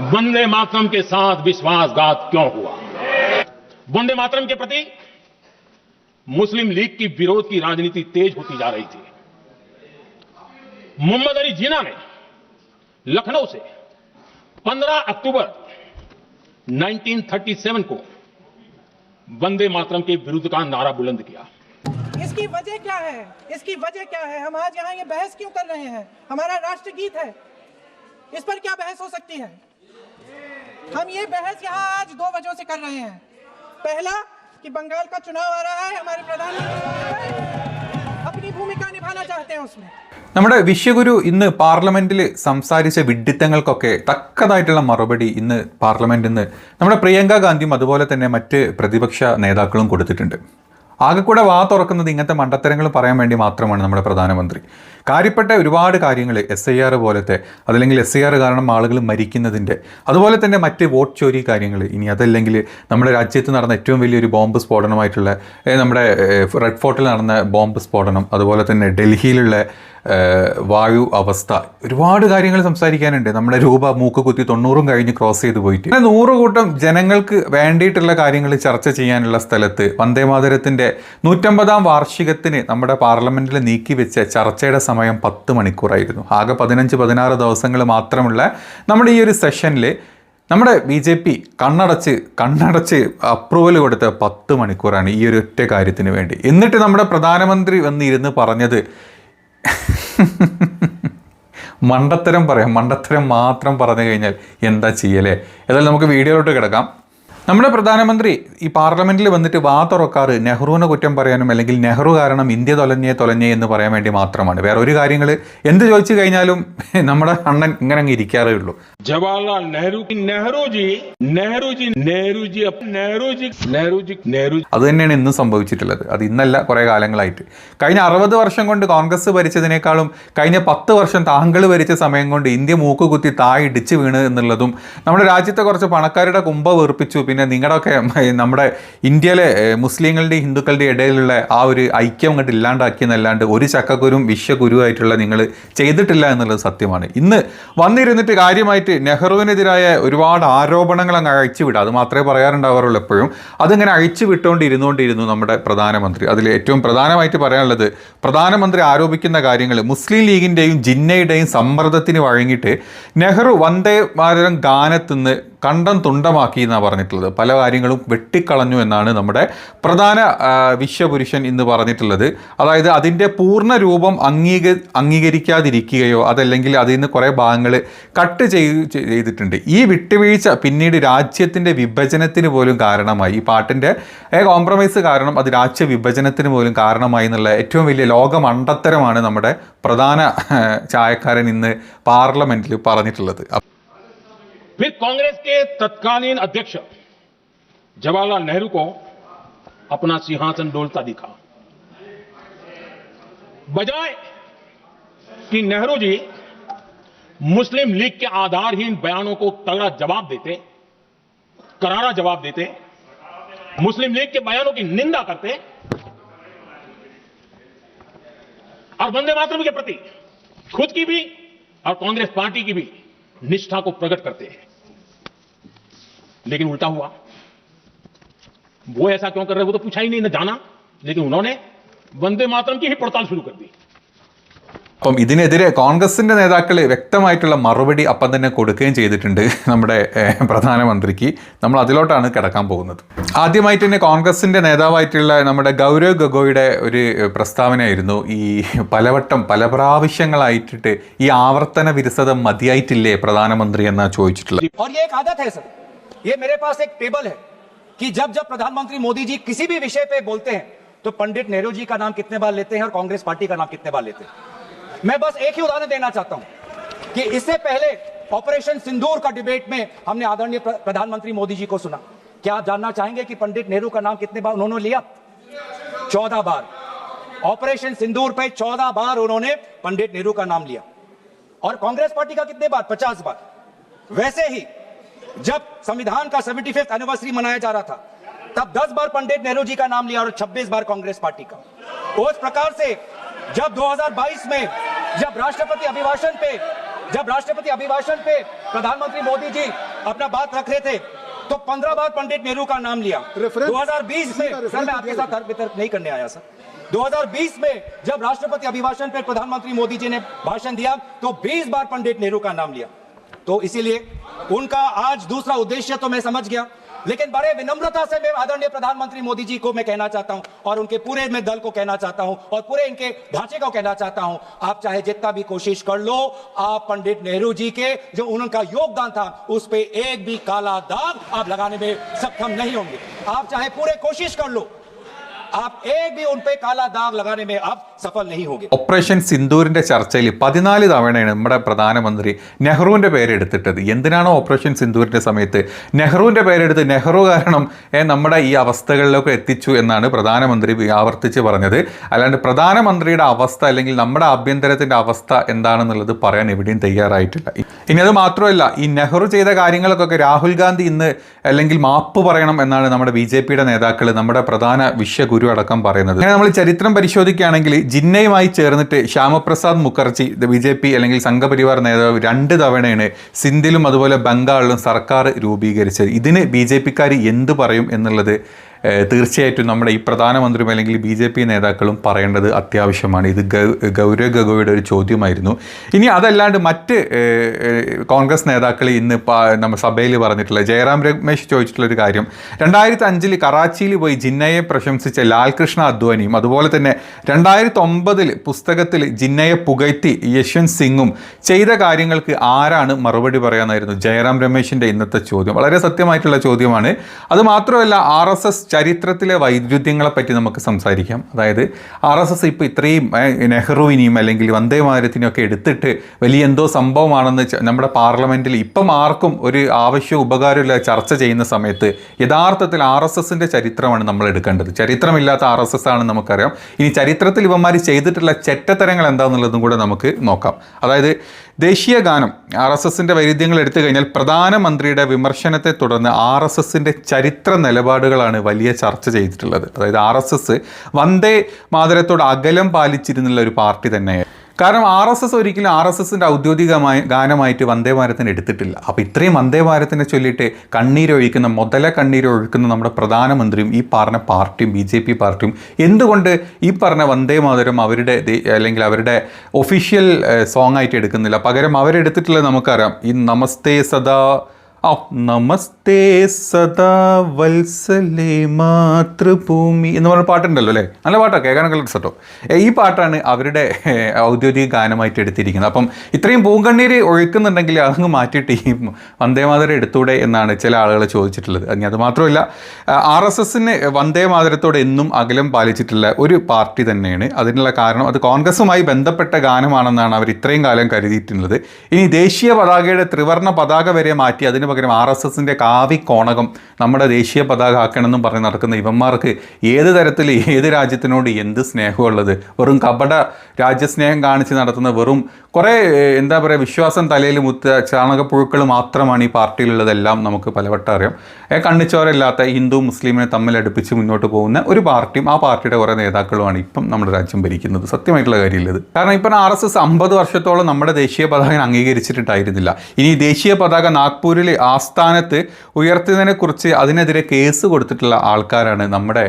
वंदे मातरम के साथ विश्वासघात क्यों हुआ? वंदे मातरम के प्रति मुस्लिम लीग की विरोध की राजनीति तेज होती जा रही थी। मोहम्मद अली जिन्ना ने लखनऊ से 15 अक्टूबर 1937 को वंदे मातरम के विरुद्ध का नारा बुलंद किया। इसकी वजह क्या है? इसकी वजह क्या है? हम आज यहाँ ये बहस क्यों कर रहे हैं? हमारा राष्ट्रगीत है, इस पर क्या बहस हो सकती है? हम ये बहस यहाँ आज 2 वजहों से कर रहे हैं। पहला कि बंगाल का चुनाव आ रहा है, हमारे प्रधानमंत्री अपनी भूमिका निभाना चाहते हैं उसमें। നമ്മുടെ വിശ്വഗുരു ഇന്ന് പാർലമെന്റിൽ സംസാരിച്ച വിഡ്ഢിത്തങ്ങൾക്കൊക്കെ തക്കതായിട്ടുള്ള മറുപടി ഇന്ന് പാർലമെന്റിൽ നിന്ന് നമ്മുടെ പ്രിയങ്ക ഗാന്ധിയും അതുപോലെ തന്നെ മറ്റ് പ്രതിപക്ഷ നേതാക്കളും കൊടുത്തിട്ടുണ്ട്. ആകെ കൂടെ വാ തുറക്കുന്നത് ഇങ്ങനത്തെ മണ്ടത്തരങ്ങൾ പറയാൻ വേണ്ടി മാത്രമാണ് നമ്മുടെ പ്രധാനമന്ത്രി. കാര്യപ്പെട്ട ഒരുപാട് കാര്യങ്ങൾ SIR പോലത്തെ, അതല്ലെങ്കിൽ SIR കാരണം ആളുകൾ മരിക്കുന്നതിൻ്റെ, അതുപോലെ തന്നെ മറ്റ് വോട്ട് ചോരി കാര്യങ്ങൾ, ഇനി അതല്ലെങ്കിൽ നമ്മുടെ രാജ്യത്ത് നടന്ന ഏറ്റവും വലിയൊരു ബോംബ് സ്ഫോടനമായിട്ടുള്ള നമ്മുടെ റെഡ് ഫോർട്ടിൽ നടന്ന ബോംബ് സ്ഫോടനം, അതുപോലെ തന്നെ ഡൽഹിയിലുള്ള വായു അവസ്ഥ, ഒരുപാട് കാര്യങ്ങൾ സംസാരിക്കാനുണ്ട്. നമ്മുടെ രൂപ മൂക്ക് കുത്തി 90 കഴിഞ്ഞ് ക്രോസ് ചെയ്ത് പോയിട്ട് 100 കൂട്ടം ജനങ്ങൾക്ക് വേണ്ടിയിട്ടുള്ള കാര്യങ്ങൾ ചർച്ച ചെയ്യാനുള്ള സ്ഥലത്ത് വന്ദേമാതരത്തിൻ്റെ 150-ാം വാർഷികത്തിന് നമ്മുടെ പാർലമെന്റിൽ നീക്കി വെച്ച ചർച്ചയുടെ സമയം 10 മണിക്കൂറായിരുന്നു. ആകെ 15-16 ദിവസങ്ങൾ മാത്രമുള്ള നമ്മുടെ ഈ ഒരു സെഷനിൽ നമ്മുടെ BJP കണ്ണടച്ച് അപ്രൂവൽ കൊടുത്ത 10 മണിക്കൂറാണ് ഈ ഒരു ഒറ്റ കാര്യത്തിന് വേണ്ടി. എന്നിട്ട് നമ്മുടെ പ്രധാനമന്ത്രി വന്നിരുന്ന് പറഞ്ഞത് മണ്ടത്തരം മാത്രം പറഞ്ഞു കഴിഞ്ഞാൽ എന്താ ചെയ്യലേ? ഏതായാലും നമുക്ക് വീഡിയോയിലോട്ട് കിടക്കാം. നമ്മുടെ പ്രധാനമന്ത്രി ഈ പാർലമെന്റിൽ വന്നിട്ട് വാ തുറക്കാറ് നെഹ്റുവിനെ കുറ്റം പറയാനും അല്ലെങ്കിൽ നെഹ്റു കാരണം ഇന്ത്യ തൊലഞ്ഞേ എന്ന് പറയാൻ വേണ്ടി മാത്രമാണ്. വേറെ ഒരു കാര്യങ്ങൾ എന്ത് ചോദിച്ചു കഴിഞ്ഞാലും നമ്മുടെ അണ്ണൻ ഇങ്ങനെ അങ്ങ് ഇരിക്കാറേ ഉള്ളൂ. ജവഹർലാൽ നെഹ്റു അത് തന്നെയാണ് ഇന്നും സംഭവിച്ചിട്ടുള്ളത്. അത് ഇന്നല്ല, കുറേ കാലങ്ങളായിട്ട്. കഴിഞ്ഞ 60 വർഷം കൊണ്ട് കോൺഗ്രസ് ഭരിച്ചതിനേക്കാളും കഴിഞ്ഞ 10 വർഷം താങ്കൾ ഭരിച്ച സമയം കൊണ്ട് ഇന്ത്യ മൂക്ക് കുത്തി താഴെ ഇടിച്ചു വീണ് എന്നുള്ളതും, നമ്മുടെ രാജ്യത്തെ കുറച്ച് പണക്കാരുടെ കുമ്പ വെറുപ്പിച്ചു, പിന്നെ നിങ്ങളുടെയൊക്കെ നമ്മുടെ ഇന്ത്യയിലെ മുസ്ലിങ്ങളുടെയും ഹിന്ദുക്കളുടെയും ഇടയിലുള്ള ആ ഒരു ഐക്യം അങ്ങോട്ട് ഇല്ലാണ്ടാക്കിയെന്നല്ലാണ്ട് ഒരു ചക്കക്കുരും വിശ്വഗുരുവായിട്ടുള്ള നിങ്ങൾ ചെയ്തിട്ടില്ല എന്നുള്ളത് സത്യമാണ്. ഇന്ന് വന്നിരുന്നിട്ട് കാര്യമായിട്ട് നെഹ്റുവിനെതിരായ ഒരുപാട് ആരോപണങ്ങൾ അങ്ങ് അഴിച്ചുവിടുക, അത് മാത്രമേ പറയാറുണ്ടാവാറുള്ളൂ എപ്പോഴും. അതിങ്ങനെ അഴിച്ചുവിട്ടുകൊണ്ടിരുന്നു നമ്മുടെ പ്രധാനമന്ത്രി. അതിൽ ഏറ്റവും പ്രധാനമായിട്ട് പറയാനുള്ളത്, പ്രധാനമന്ത്രി ആരോപിക്കുന്ന കാര്യങ്ങൾ മുസ്ലിം ലീഗിൻ്റെയും ജിന്നയുടെയും സമ്മർദ്ദത്തിന് വഴങ്ങിയിട്ട് നെഹ്റു വന്ദേ മാതരം ഗാനത്തുനിന്ന് കണ്ടം തുണ്ടമാക്കി എന്നാണ് പറഞ്ഞിട്ടുള്ളത്. പല കാര്യങ്ങളും വെട്ടിക്കളഞ്ഞു എന്നാണ് നമ്മുടെ പ്രധാന വിശ്വപുരുഷൻ ഇന്ന് പറഞ്ഞിട്ടുള്ളത്. അതായത് അതിൻ്റെ പൂർണ്ണ രൂപം അംഗീകരിക്കാതിരിക്കുകയോ അതല്ലെങ്കിൽ അതിൽ നിന്ന് കുറേ ഭാഗങ്ങൾ കട്ട് ചെയ്തിട്ടുണ്ട്. ഈ വിട്ടുവീഴ്ച പിന്നീട് രാജ്യത്തിൻ്റെ വിഭജനത്തിന് പോലും കാരണമായി. ഈ പാട്ടിൻ്റെ കോംപ്രമൈസ് കാരണം അത് രാജ്യ വിഭജനത്തിന് പോലും കാരണമായി എന്നുള്ള ഏറ്റവും വലിയ ലോകമണ്ടത്തരമാണ് നമ്മുടെ പ്രധാന ചായക്കാരൻ ഇന്ന് പാർലമെന്റിൽ പറഞ്ഞിട്ടുള്ളത്. फिर कांग्रेस के तत्कालीन अध्यक्ष जवाहरलाल नेहरू को अपना सिंहासन डोलता दिखा। बजाय कि नेहरू जी मुस्लिम लीग के आधारहीन बयानों को तगड़ा जवाब देते, करारा जवाब देते, मुस्लिम लीग के बयानों की निंदा करते और वंदे मातरम के प्रति खुद की भी और कांग्रेस पार्टी की भी निष्ठा को प्रकट करते हैं, लेकिन उल्टा हुआ। वो ऐसा क्यों कर रहे वो तो पूछा ही नहीं, न जाना, लेकिन उन्होंने वंदे मातरम की ही पड़ताल शुरू कर दी. അപ്പം ഇതിനെതിരെ കോൺഗ്രസിൻ്റെ നേതാക്കൾ വ്യക്തമായിട്ടുള്ള മറുപടി അപ്പം തന്നെ കൊടുക്കുകയും ചെയ്തിട്ടുണ്ട് നമ്മുടെ പ്രധാനമന്ത്രിക്ക്. നമ്മൾ അതിലോട്ടാണ് കിടക്കാൻ പോകുന്നത്. ആദ്യമായിട്ട് തന്നെ കോൺഗ്രസിൻ്റെ നേതാവായിട്ടുള്ള നമ്മുടെ ഗൗരവ് ഗൊഗോയുടെ ഒരു പ്രസ്താവനയായിരുന്നു, ഈ പല പ്രാവശ്യങ്ങളായിട്ടിട്ട് ഈ ആവർത്തന വിരസത മതിയായിട്ടില്ലേ പ്രധാനമന്ത്രി എന്ന് ചോദിച്ചിട്ടുള്ളത്. ये मेरे पास एक टेबल है कि जब प्रधानमंत्री मोदी जी किसी भी विषय पे बोलते हैं तो पंडित नेहरू जी का नाम कितने बार लेते हैं और कांग्रेस पार्टी का नाम कितने बार लेते हैं. मैं बस एक ही उदाहरण देना चाहता हूं कि इससे पहले ऑपरेशन सिंदूर का डिबेट में हमने आदरणीय प्रधानमंत्री मोदी जी को सुना. क्या आप जानना चाहेंगे कि पंडित नेहरू का नाम कितने बार उन्होंने लिया? 14 बार. ऑपरेशन सिंदूर पे 14 बार उन्होंने पंडित नेहरू का नाम लिया. और कांग्रेस पार्टी का कितने बार? 50 बार. वैसे ही जब संविधान का 75th एनिवर्सरी मनाया जा रहा था तब 10 बार पंडित नेहरू जी का नाम लिया और 26 बार कांग्रेस पार्टी का. उस प्रकार से जब 2022 में जब राष्ट्रपति अभिभाषण पे जब राष्ट्रपति अभिभाषण पे प्रधानमंत्री मोदी जी अपना बात रख रहे थे तो 15 बार पंडित नेहरू का नाम लिया। 2020 में, सर मैं आपके साथ तर्क वितर्क नहीं करने आया सर, 2020 में जब राष्ट्रपति अभिभाषण पर प्रधानमंत्री मोदी जी ने भाषण दिया तो 20 बार पंडित नेहरू का नाम लिया। तो इसीलिए उनका आज दूसरा उद्देश्य तो मैं समझ गया, लेकिन बड़े विनम्रता से मैं आदरणीय प्रधानमंत्री मोदी जी को मैं कहना चाहता हूं और उनके पूरे मैं दल को कहना चाहता हूं और पूरे इनके ढांचे को कहना चाहता हूं, आप चाहे जितना भी कोशिश कर लो, आप पंडित नेहरू जी के जो उनका योगदान था उस पे एक भी काला दाग आप लगाने में सक्षम नहीं होंगे। आप चाहे पूरे कोशिश कर लो, आप एक भी उन पे काला दाग लगाने में आप സഫൽ नहीं होंगे। ഓപ്പറേഷൻ സിന്ദൂരിന്റെ ചർച്ചയിൽ 14 തവണയാണ് നമ്മുടെ പ്രധാനമന്ത്രി നെഹ്റുവിന്റെ പേരെടുത്തിട്ടത്. എന്തിനാണോ ഓപ്പറേഷൻ സിന്ദൂരിന്റെ സമയത്ത് നെഹ്റുവിന്റെ പേരെടുത്ത് നെഹ്റു കാരണം നമ്മുടെ ഈ അവസ്ഥകളിലൊക്കെ എത്തിച്ചു എന്നാണ് പ്രധാനമന്ത്രി ആവർത്തിച്ച് പറഞ്ഞത്. അല്ലാണ്ട് പ്രധാനമന്ത്രിയുടെ അവസ്ഥ അല്ലെങ്കിൽ നമ്മുടെ ആഭ്യന്തരത്തിന്റെ അവസ്ഥ എന്താണെന്നുള്ളത് പറയാൻ എവിടെയും തയ്യാറായിട്ടില്ല. ഇനി അത് മാത്രമല്ല, ഈ നെഹ്റു ചെയ്ത കാര്യങ്ങൾക്കൊക്കെ രാഹുൽ ഗാന്ധി ഇന്ന് അല്ലെങ്കിൽ മാപ്പ് പറയണം എന്നാണ് നമ്മുടെ BJPയുടെ നേതാക്കൾ, നമ്മുടെ പ്രധാന വിശ്വഗുരു അടക്കം പറയുന്നത്. അങ്ങനെ നമ്മൾ ചരിത്രം പരിശോധിക്കുകയാണെങ്കിൽ ജിന്നയുമായി ചേർന്നിട്ട് ശ്യാമപ്രസാദ് മുഖർജി BJP അല്ലെങ്കിൽ സംഘപരിവാർ നേതാവ് 2 തവണയാണ് സിന്ധിലും അതുപോലെ ബംഗാളിലും സർക്കാർ രൂപീകരിച്ചത്. ഇതിന് BJPക്കാർ എന്ത് പറയും എന്നുള്ളത് തീർച്ചയായിട്ടും നമ്മുടെ ഈ പ്രധാനമന്ത്രിയും അല്ലെങ്കിൽ BJP നേതാക്കളും പറയേണ്ടത് അത്യാവശ്യമാണ്. ഇത് ഗൗരവ് ഗഗോയുടെ ഒരു ചോദ്യമായിരുന്നു. ഇനി അതല്ലാണ്ട് മറ്റ് കോൺഗ്രസ് നേതാക്കൾ ഇന്ന് നമ്മുടെ സഭയിൽ പറഞ്ഞിട്ടുള്ള ജയറാം രമേശ് ചോദിച്ചിട്ടുള്ളൊരു കാര്യം, 2005 കറാച്ചിയിൽ പോയി ജിന്നയെ പ്രശംസിച്ച ലാൽകൃഷ്ണ അദ്വാനിയും അതുപോലെ തന്നെ 2009 പുസ്തകത്തിൽ ജിന്നയെ പുകഴ്ത്തി യശ്വന്ത് സിംഗും ചെയ്ത കാര്യങ്ങൾക്ക് ആരാണ് മറുപടി പറയാനായിരുന്നു ജയറാം രമേശിൻ്റെ ഇന്നത്തെ ചോദ്യം. വളരെ സത്യമായിട്ടുള്ള ചോദ്യമാണ്. അതുമാത്രമല്ല, RSS ചരിത്രത്തിലെ വൈരുദ്ധ്യങ്ങളെപ്പറ്റി നമുക്ക് സംസാരിക്കാം. അതായത് RSS ഇപ്പോൾ ഇത്രയും നെഹ്റുവിനെയും അല്ലെങ്കിൽ വന്ദേ മാതരത്തിനെയൊക്കെ എടുത്തിട്ട് വലിയ എന്തോ സംഭവമാണെന്ന് നമ്മുടെ പാർലമെൻറ്റിൽ ഇപ്പം ആർക്കും ഒരു ആവശ്യവും ഉപകാരമില്ല ചർച്ച ചെയ്യുന്ന സമയത്ത് യഥാർത്ഥത്തിൽ RSSൻ്റെ ചരിത്രമാണ് നമ്മൾ എടുക്കേണ്ടത്. ചരിത്രമില്ലാത്ത RSS ആണ് നമുക്കറിയാം. ഇനി ചരിത്രത്തിൽ ഇവന്മാർ ചെയ്തിട്ടുള്ള ചെറ്റത്തരങ്ങൾ എന്താണെന്നുള്ളതും കൂടെ നമുക്ക് നോക്കാം. അതായത് ദേശീയ ഗാനം RSSൻ്റെ വൈരുദ്ധ്യങ്ങൾ എടുത്തു കഴിഞ്ഞാൽ പ്രധാനമന്ത്രിയുടെ വിമർശനത്തെ തുടർന്ന് RSSൻ്റെ ചരിത്ര നിലപാടുകളാണ് വലിയ ചർച്ച ചെയ്തിട്ടുള്ളത്. അതായത് RSS വന്ദേ മാതരത്തോട് അകലം പാലിച്ചിരുന്നുള്ള ഒരു പാർട്ടി തന്നെയാണ്. കാരണം RSS ഒരിക്കലും RSSൻ്റെ ഔദ്യോഗികമായ ഗാനമായിട്ട് വന്ദേ ഭാരതിനെ എടുത്തിട്ടില്ല. അപ്പോൾ ഇത്രയും വന്ദേ ഭാരതിനെ ചൊല്ലിയിട്ട് കണ്ണീരൊഴുക്കുന്ന നമ്മുടെ പ്രധാനമന്ത്രിയും ഈ പറഞ്ഞ പാർട്ടിയും BJP പാർട്ടിയും എന്തുകൊണ്ട് ഈ പറഞ്ഞ വന്ദേ മാതരം അവരുടെ അല്ലെങ്കിൽ അവരുടെ ഒഫീഷ്യൽ സോങ് ആയിട്ട് എടുക്കുന്നില്ല? പകരം അവരെടുത്തിട്ടുള്ളത് നമുക്കറിയാം, ഈ നമസ്തേ സദാ നമസ്തേ സദാ വത്സലേ മാതൃഭൂമി എന്ന് പറഞ്ഞ പാട്ടുണ്ടല്ലോ അല്ലേ, നല്ല പാട്ടാണ്, കേൾക്കാനൊക്കെ കേട്ടോ. ഈ പാട്ടാണ് അവരുടെ ഔദ്യോഗിക ഗാനമായിട്ട് എടുത്തിരിക്കുന്നത്. അപ്പം ഇത്രയും പൂങ്കണ്ണീര് ഒഴുക്കുന്നുണ്ടെങ്കിൽ അതങ്ങ് മാറ്റിയിട്ട് ഈ വന്ദേ മാതരം എടുത്തൂടെ എന്നാണ് ചില ആളുകൾ ചോദിച്ചിട്ടുള്ളത്. ഇനി അത് മാത്രമല്ല, RSSന് വന്ദേ മാതരത്തോട് എന്നും അകലം പാലിച്ചിട്ടുള്ള ഒരു പാർട്ടി തന്നെയാണ്. അതിനുള്ള കാരണം അത് കോൺഗ്രസുമായി ബന്ധപ്പെട്ട ഗാനമാണെന്നാണ് അവർ ഇത്രയും കാലം കരുതിയിട്ടുള്ളത്. ഇനി ദേശീയ പതാകയുടെ ത്രിവർണ്ണ പതാക വരെ മാറ്റി അതിന് പകരം RSSൻ്റെ കാവി കോണകം നമ്മുടെ ദേശീയ പതാക ആക്കണമെന്നും പറഞ്ഞ് നടക്കുന്ന ഇവന്മാർക്ക് ഏത് തരത്തിൽ ഏത് രാജ്യത്തിനോട് എന്ത് സ്നേഹമുള്ളത്? വെറും കപട രാജ്യസ്നേഹം കാണിച്ച് നടത്തുന്ന വെറും കുറേ എന്താ പറയുക വിശ്വാസം തലയിൽ മുത്ത ചാണകപ്പുഴുക്കൾ മാത്രമാണ് ഈ പാർട്ടിയിലുള്ളതെല്ലാം നമുക്ക് പലവട്ടം അറിയാം. കണ്ണിച്ചോരല്ലാത്ത ഹിന്ദു മുസ്ലിമിനെ തമ്മിൽ അടുപ്പിച്ച് മുന്നോട്ട് പോകുന്ന ഒരു പാർട്ടിയും ആ പാർട്ടിയുടെ കുറേ നേതാക്കളുമാണ് ഇപ്പം നമ്മുടെ രാജ്യം ഭരിക്കുന്നത്. സത്യമായിട്ടുള്ള കാര്യമില്ലത്. കാരണം ഇപ്പം RSS 50 വർഷത്തോളം നമ്മുടെ ദേശീയ പതാക അംഗീകരിച്ചിട്ടുണ്ടായിരുന്നില്ല. ഇനി ദേശീയ പതാക നാഗ്പൂരിൽ ആസ്ഥാനത്ത് ഉയർത്തിയതിനെക്കുറിച്ച് അതിനെതിരെ കേസ് കൊടുത്തിട്ടുള്ള ആൾക്കാരാണ് നമ്മുടെ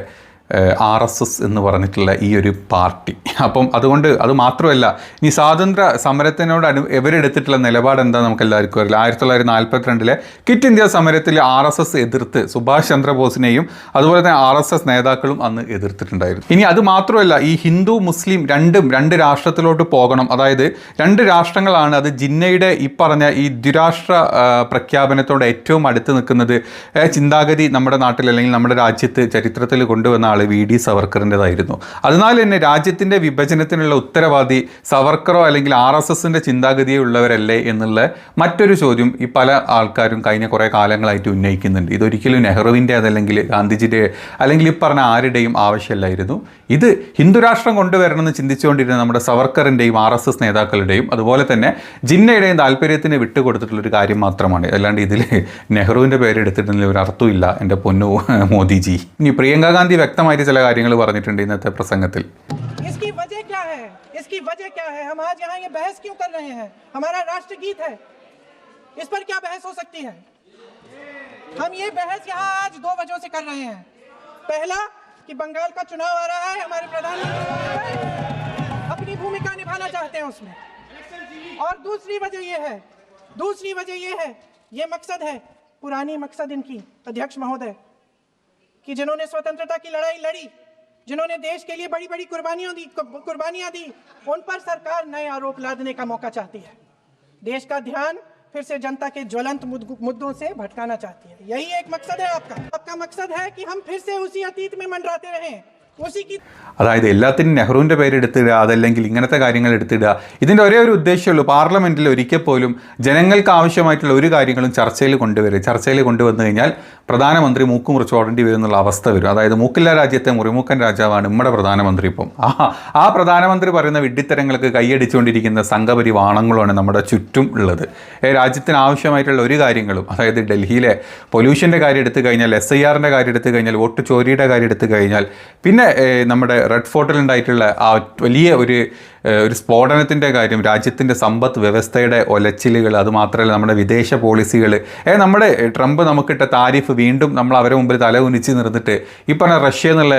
RSS എന്ന് പറഞ്ഞിട്ടുള്ള ഈ ഒരു പാർട്ടി. അപ്പം അതുകൊണ്ട് അത് മാത്രമല്ല, ഇനി സ്വാതന്ത്ര്യ സമരത്തിനോട് ഇവരെടുത്തിട്ടുള്ള നിലപാട് എന്താ നമുക്ക് എല്ലാവർക്കും അറിയില്ല. 1942 ക്വിറ്റ് ഇന്ത്യ സമരത്തിൽ RSS എതിർത്ത് സുഭാഷ് ചന്ദ്രബോസിനെയും അതുപോലെ തന്നെ RSS നേതാക്കളും അന്ന് എതിർത്തിട്ടുണ്ടായിരുന്നു. ഇനി അത് മാത്രമല്ല, ഈ ഹിന്ദു മുസ്ലിം രണ്ട് രാഷ്ട്രത്തിലോട്ട് പോകണം, അതായത് 2 രാഷ്ട്രങ്ങളാണ്. അത് ജിന്നയുടെ ഈ പറഞ്ഞ ഈ ദ്വിരാഷ്ട്ര പ്രഖ്യാപനത്തോട് ഏറ്റവും അടുത്ത് നിൽക്കുന്നത് ചിന്താഗതി നമ്മുടെ നാട്ടിൽ അല്ലെങ്കിൽ നമ്മുടെ രാജ്യത്ത് ചരിത്രത്തിൽ കൊണ്ടുവന്ന ആൾ VD സവർക്കറിൻ്റെതായിരുന്നു. അതിനാൽ തന്നെ രാജ്യത്തിൻ്റെ വിഭജനത്തിനുള്ള ഉത്തരവാദി സവർക്കറോ അല്ലെങ്കിൽ RSSൻ്റെ ചിന്താഗതിയോ ഉള്ളവരല്ലേ എന്നുള്ള മറ്റൊരു ചോദ്യം ഈ പല ആൾക്കാരും കഴിഞ്ഞ കുറേ കാലങ്ങളായിട്ട് ഉന്നയിക്കുന്നുണ്ട്. ഇതൊരിക്കലും നെഹ്റുവിൻ്റെ അതല്ലെങ്കിൽ ഗാന്ധിജിയുടെ അല്ലെങ്കിൽ ഈ പറഞ്ഞ ആരുടെയും ആവശ്യമല്ലായിരുന്നു. ഇത് ഹിന്ദുരാഷ്ട്രം കൊണ്ടുവരണമെന്ന് ചിന്തിച്ചുകൊണ്ടിരുന്ന നമ്മുടെ സവർക്കറിൻ്റെയും RSS നേതാക്കളുടെയും അതുപോലെ തന്നെ ജിന്നയുടെയും താല്പര്യത്തിന് വിട്ടുകൊടുത്തിട്ടുള്ളൊരു കാര്യം മാത്രമാണ്. അല്ലാണ്ട് ഇതിൽ നെഹ്റുവിൻ്റെ പേരെടുത്തിട്ടുള്ള ഒരു അർത്ഥമില്ല എൻ്റെ പൊന്നു മോദിജി. ഇനി പ്രിയങ്ക ഗാന്ധി വ്യക്തമായിട്ട് ചില കാര്യങ്ങൾ പറഞ്ഞിട്ടുണ്ട് ഇന്നത്തെ പ്രസംഗത്തിൽ. इसकी वजह क्या है? इसकी वजह क्या है? हम आज यहाँ ये बहस क्यों कर रहे हैं? हमारा राष्ट्रगीत है, इस पर क्या बहस हो सकती है? हम ये बहस यहाँ आज दो वजहों से कर रहे हैं। पहला कि बंगाल का चुनाव आ रहा है, हमारे प्रधानमंत्री अपनी भूमिका निभाना चाहते हैं उसमें, और दूसरी वजह ये है, ये मकसद है, पुरानी मकसद इनकी अध्यक्ष महोदय, कि जिन्होंने स्वतंत्रता की लड़ाई लड़ी, जिन्होंने देश के लिए बड़ी बड़ी कुर्बानियां दी, उन पर सरकार नए आरोप लादने का मौका चाहती है, देश का ध्यान फिर से जनता के ज्वलंत मुद्दों से भटकाना चाहती है। यही एक मकसद है आपका मकसद है कि हम फिर से उसी अतीत में मंडराते रहें, उसी की അതായത് എല്ലാത്തിനും നെഹ്റുവിൻ്റെ പേരെടുത്തിടുക, അതല്ലെങ്കിൽ ഇങ്ങനത്തെ കാര്യങ്ങൾ എടുത്തിടുക. ഇതിൻ്റെ ഒരേ ഒരു ഉദ്ദേശമുള്ളൂ, പാർലമെൻറ്റിൽ ഒരിക്കൽ പോലും ജനങ്ങൾക്ക് ആവശ്യമായിട്ടുള്ള ഒരു കാര്യങ്ങളും ചർച്ചയിൽ കൊണ്ടുവന്നു കഴിഞ്ഞാൽ പ്രധാനമന്ത്രി മൂക്ക് മുറിച്ച് ഓടേണ്ടി വരും എന്നുള്ള അവസ്ഥ വരും. അതായത് മൂക്കില്ല രാജ്യത്തെ മുറിമൂക്കൻ രാജാവാണ് നമ്മുടെ പ്രധാനമന്ത്രി. ഇപ്പം ആ പ്രധാനമന്ത്രി പറയുന്ന വിഡ്ഢിത്തരങ്ങൾക്ക് കൈയടിച്ചുകൊണ്ടിരിക്കുന്ന സംഘപരിവാണങ്ങളുമാണ് നമ്മുടെ ചുറ്റും ഉള്ളത്. രാജ്യത്തിന് ആവശ്യമായിട്ടുള്ള ഒരു കാര്യങ്ങളും, അതായത് ഡൽഹിയിലെ പൊല്യൂഷൻ്റെ കാര്യം എടുത്തു കഴിഞ്ഞാൽ, SIRൻ്റെ കാര്യം എടുത്തു കഴിഞ്ഞാൽ, വോട്ട് ചോരിയുടെ കാര്യം എടുത്തു കഴിഞ്ഞാൽ, പിന്നെ നമ്മുടെ റെഡ് ഫോർട്ടിലുണ്ടായിട്ടുള്ള ആ വലിയ ഒരു സ്ഫോടനത്തിൻ്റെ കാര്യം, രാജ്യത്തിൻ്റെ സമ്പദ് വ്യവസ്ഥയുടെ ഒലച്ചിലുകൾ, അതുമാത്രമല്ല നമ്മുടെ വിദേശ പോളിസികൾ, നമ്മുടെ ട്രംപ് നമുക്കിട്ട താരിഫ് വീണ്ടും നമ്മൾ അവരെ മുമ്പിൽ തല കുനിച്ച് നിർന്നിട്ട് ഈ പറഞ്ഞ റഷ്യ എന്നുള്ള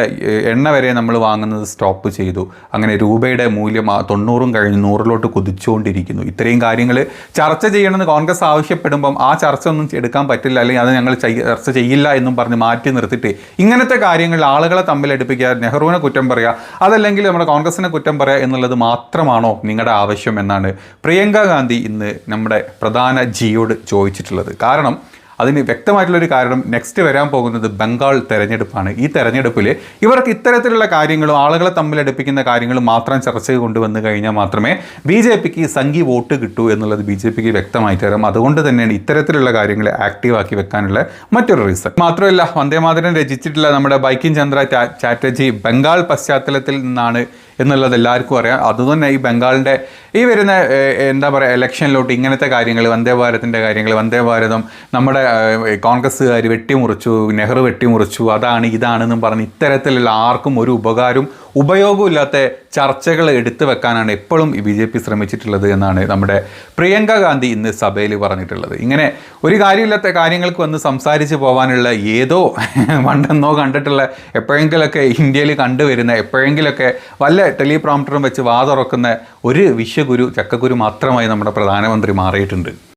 എണ്ണ വരെ നമ്മൾ വാങ്ങുന്നത് സ്റ്റോപ്പ് ചെയ്തു. അങ്ങനെ രൂപയുടെ മൂല്യം 90 കഴിഞ്ഞ് 100 കുതിച്ചുകൊണ്ടിരിക്കുന്നു. ഇത്രയും കാര്യങ്ങൾ ചർച്ച ചെയ്യണമെന്ന് കോൺഗ്രസ് ആവശ്യപ്പെടുമ്പം ആ ചർച്ച ഒന്നും എടുക്കാൻ പറ്റില്ല, അല്ലെങ്കിൽ അത് ഞങ്ങൾ ചർച്ച ചെയ്യില്ല എന്നും പറഞ്ഞ് മാറ്റി നിർത്തിയിട്ട് ഇങ്ങനത്തെ കാര്യങ്ങളിൽ ആളുകളെ തമ്മിൽ അടുപ്പിക്കുക, നെഹ്റുവിനെ കുറ്റം പറയുക, അതല്ലെങ്കിൽ നമ്മുടെ കോൺഗ്രസിനെ കുറ്റം പറയുക എന്നുള്ളത് മാത്രമാണോ നിങ്ങളുടെ ആവശ്യം എന്നാണ് പ്രിയങ്ക ഗാന്ധി ഇന്ന് നമ്മുടെ പ്രധാന ജിയോട് ചോദിച്ചിട്ടുള്ളത്. കാരണം അതിന് വ്യക്തമായിട്ടുള്ളൊരു കാരണം നെക്സ്റ്റ് വരാൻ പോകുന്നത് ബംഗാൾ തെരഞ്ഞെടുപ്പാണ്. ഈ തെരഞ്ഞെടുപ്പിൽ ഇവർക്ക് ഇത്തരത്തിലുള്ള കാര്യങ്ങളും ആളുകളെ തമ്മിലടുപ്പിക്കുന്ന കാര്യങ്ങളും മാത്രം ചർച്ചയിൽ കൊണ്ടുവന്നു കഴിഞ്ഞാൽ മാത്രമേ BJPക്ക് സംഘി വോട്ട് കിട്ടൂ എന്നുള്ളത് BJPക്ക് വ്യക്തമായിട്ട് വരും. അതുകൊണ്ട് തന്നെയാണ് ഇത്തരത്തിലുള്ള കാര്യങ്ങൾ ആക്റ്റീവാക്കി വെക്കാനുള്ള മറ്റൊരു റീസൺ. മാത്രമല്ല, വന്ദേമാതരം രചിച്ചിട്ടുള്ള നമ്മുടെ ബൈക്കിം ചന്ദ്ര ചാറ്റർജി ബംഗാൾ പശ്ചാത്തലത്തിൽ നിന്നാണ് എന്നുള്ളത് എല്ലാവർക്കും അറിയാം. അതുതന്നെ ഈ ബംഗാളിൻ്റെ ഈ വരുന്ന എന്താ പറയുക ഇലക്ഷനിലോട്ട് ഇങ്ങനത്തെ കാര്യങ്ങൾ, വന്ദേഭാരതിൻ്റെ കാര്യങ്ങൾ, വന്ദേഭാരതം നമ്മുടെ കോൺഗ്രസ്സുകാർ വെട്ടിമുറിച്ചു, നെഹ്റു വെട്ടിമുറിച്ചു, അതാണ് ഇതാണെന്നും പറഞ്ഞ് ഇത്തരത്തിലുള്ള ആർക്കും ഒരു ഉപയോഗമില്ലാത്ത ചർച്ചകൾ എടുത്തു വെക്കാനാണ് എപ്പോഴും BJP ശ്രമിച്ചിട്ടുള്ളത് എന്നാണ് നമ്മുടെ പ്രിയങ്ക ഗാന്ധി ഇന്ന് സഭയിൽ പറഞ്ഞിട്ടുള്ളത്. ഇങ്ങനെ ഒരു കാര്യമില്ലാത്ത കാര്യങ്ങൾക്ക് വന്ന് സംസാരിച്ച് പോകാനുള്ള ഏതോ പണ്ടെന്നോ കണ്ടിട്ടുള്ള എപ്പോഴെങ്കിലൊക്കെ ഇന്ത്യയിൽ കണ്ടുവരുന്ന എപ്പോഴെങ്കിലൊക്കെ വല്ല ടെലിപ്രോംപ്റ്ററും വെച്ച് വാതുറക്കുന്ന ഒരു വിശ്വഗുരു ചക്കഗുരു മാത്രമായി നമ്മുടെ പ്രധാനമന്ത്രി മാറിയിട്ടുണ്ട്.